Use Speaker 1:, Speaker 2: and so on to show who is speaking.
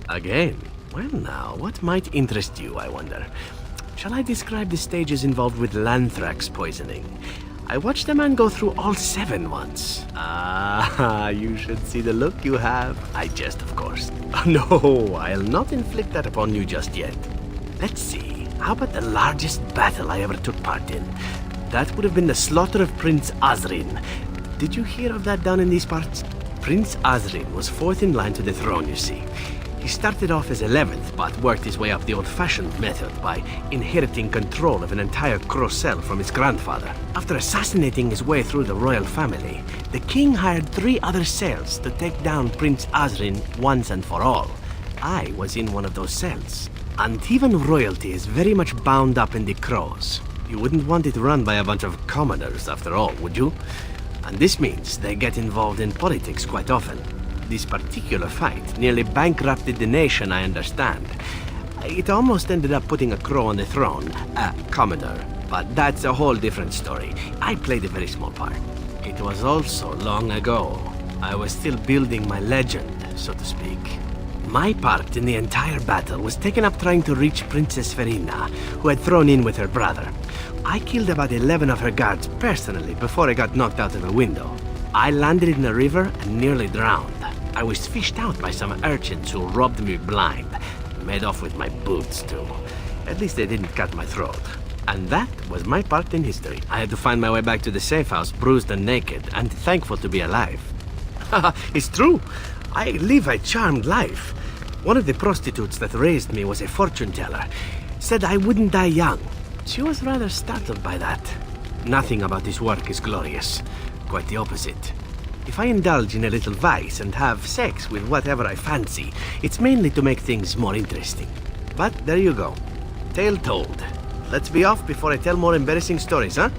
Speaker 1: Again? Well now, what might interest you, I wonder? Shall I describe the stages involved with lanthrax poisoning? I watched a man go through all 7 once. Ah, you should see the look you have. I jest, of course. No, I'll not inflict that upon you just yet. Let's see, how about the largest battle I ever took part in? That would have been the slaughter of Prince Azrin. Did you hear of that down in these parts? Prince Azrin was 4th in line to the throne, you see. He started off as 11th, but worked his way up the old-fashioned method by inheriting control of an entire Crocel from his grandfather. After assassinating his way through the royal family, the king hired 3 other cells to take down Prince Azrin once and for all. I was in one of those cells. Antivan royalty is very much bound up in the Crows. You wouldn't want it run by a bunch of commoners, after all, would you? And this means they get involved in politics quite often. This particular fight nearly bankrupted the nation, I understand. It almost ended up putting a crow on the throne, a commoner. But that's a whole different story. I played a very small part. It was also long ago. I was still building my legend, so to speak. My part in the entire battle was taken up trying to reach Princess Verina, who had thrown in with her brother. I killed about 11 of her guards personally before I got knocked out of a window. I landed in the river and nearly drowned. I was fished out by some urchins who robbed me blind. Made off with my boots, too. At least they didn't cut my throat. And that was my part in history. I had to find my way back to the safe house, bruised and naked, and thankful to be alive. Haha, it's true. I live a charmed life. One of the prostitutes that raised me was a fortune teller. Said I wouldn't die young. She was rather startled by that. Nothing about this work is glorious. Quite the opposite. If I indulge in a little vice and have sex with whatever I fancy, it's mainly to make things more interesting. But there you go. Tale told. Let's be off before I tell more embarrassing stories, huh?